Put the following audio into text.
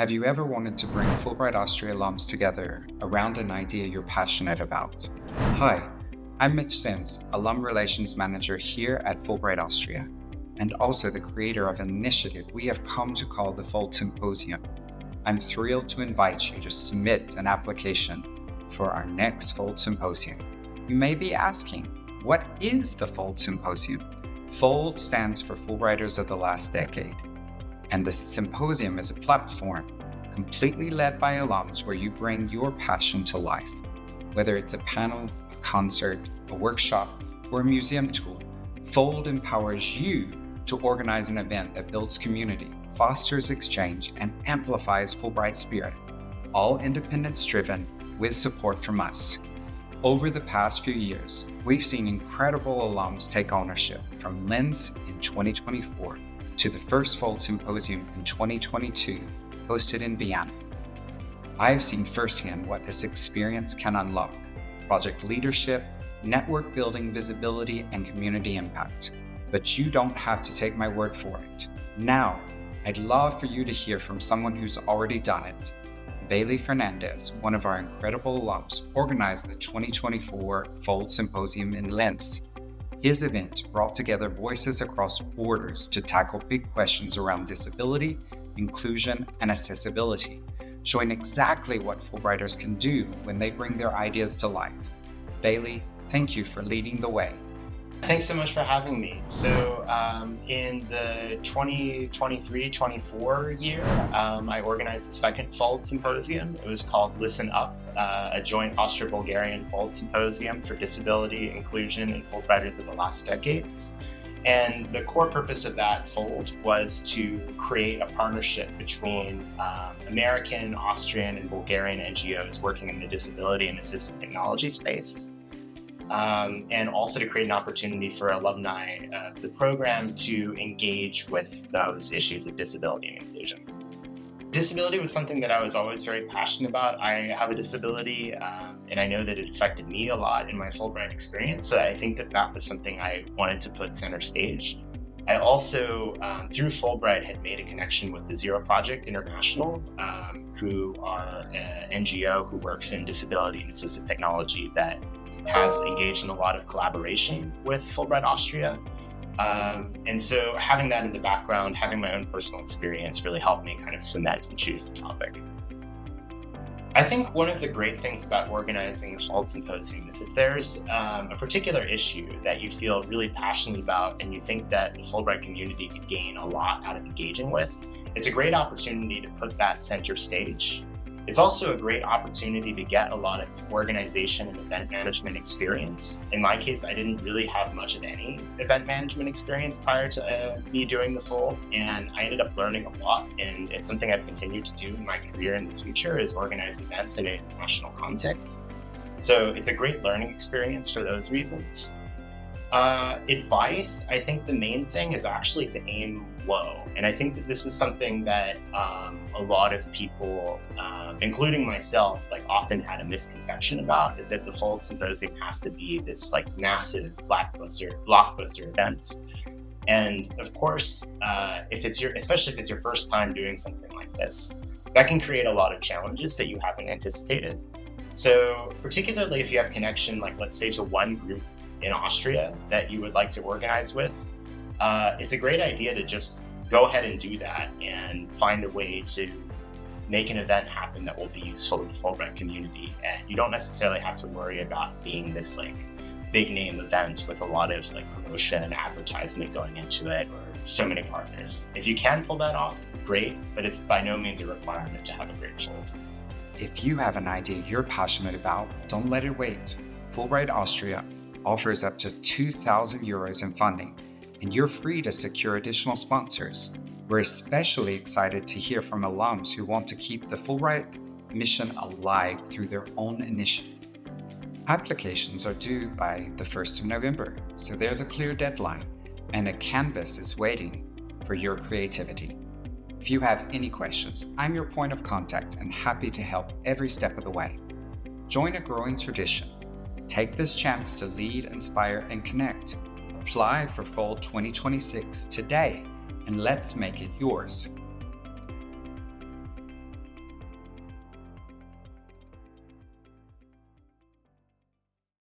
Have you ever wanted to bring Fulbright Austria alums together around an idea you're passionate about? Hi, I'm Mitch Sims, Alum Relations Manager here at Fulbright Austria, and also the creator of an initiative we have come to call the FOLD Symposium. I'm thrilled to invite you to submit an application for our next FOLD Symposium. You may be asking, what is the FOLD Symposium? FOLD stands for Fulbrighters of the last decade. And the symposium is a platform completely led by alums where you bring your passion to life. Whether it's a panel, a concert, a workshop, or a museum tour, FOLD empowers you to organize an event that builds community, fosters exchange, and amplifies Fulbright spirit, all independence-driven with support from us. Over the past few years, we've seen incredible alums take ownership, from Linz in 2024 to the first FOLD Symposium in 2022, hosted in Vienna. I've seen firsthand what this experience can unlock: project leadership, network building, visibility, and community impact. But you don't have to take my word for it. Now, I'd love for you to hear from someone who's already done it. Bailey Fernandez, one of our incredible alums, organized the 2024 FOLD Symposium in Linz. His event brought together voices across borders to tackle big questions around disability, inclusion, and accessibility, showing exactly what Fulbrighters can do when they bring their ideas to life. Bailey, thank you for leading the way. Thanks so much for having me. So in the 2023-24 year, I organized the second FOLD Symposium. It was called Listen Up, a joint Austro-Bulgarian FOLD Symposium for disability, inclusion, and Fulbrighters of the last decades. And the core purpose of that FOLD was to create a partnership between American, Austrian, and Bulgarian NGOs working in the disability and assistive technology space. And also to create an opportunity for alumni of the program to engage with those issues of disability and inclusion. Disability was something that I was always very passionate about. I have a disability, and I know that it affected me a lot in my Fulbright experience, so I think that that was something I wanted to put center stage. I also, through Fulbright, had made a connection with the Zero Project International, who are an NGO who works in disability and assistive technology that has engaged in a lot of collaboration with Fulbright Austria. And so having that in the background, having my own personal experience really helped me kind of cement and choose the topic. I think one of the great things about organizing a FOLD Symposium is if there's a particular issue that you feel really passionate about and you think that the Fulbright community could gain a lot out of engaging with, it's a great opportunity to put that center stage. It's also a great opportunity to get a lot of organization and event management experience. In my case, I didn't really have much of any event management experience prior to me doing the FOLD, and I ended up learning a lot, and it's something I've continued to do in my career in the future, is organize events in an international context. So it's a great learning experience for those reasons. Advice, I think the main thing is actually to aim low. And I think that this is something that a lot of people, including myself, often had a misconception about, is that the FOLD Symposium has to be this massive blockbuster event. And of course, especially if it's your first time doing something like this, that can create a lot of challenges that you haven't anticipated. So particularly if you have connection, let's say to one group in Austria that you would like to organize with, it's a great idea to just go ahead and do that and find a way to make an event happen that will be useful to the Fulbright community. And you don't necessarily have to worry about being this big name event with a lot of promotion and advertisement going into it, or so many partners. If you can pull that off, great, but it's by no means a requirement to have a great FOLD. If you have an idea you're passionate about, don't let it wait. Fulbright Austria offers up to 2,000 euros in funding, and you're free to secure additional sponsors. We're especially excited to hear from alums who want to keep the Fulbright mission alive through their own initiative. Applications are due by the 1st of November, so there's a clear deadline, and a canvas is waiting for your creativity. If you have any questions, I'm your point of contact and happy to help every step of the way. Join a growing tradition. Take this chance to lead, inspire, and connect. Apply for FOLD 2026 today, and let's make it yours.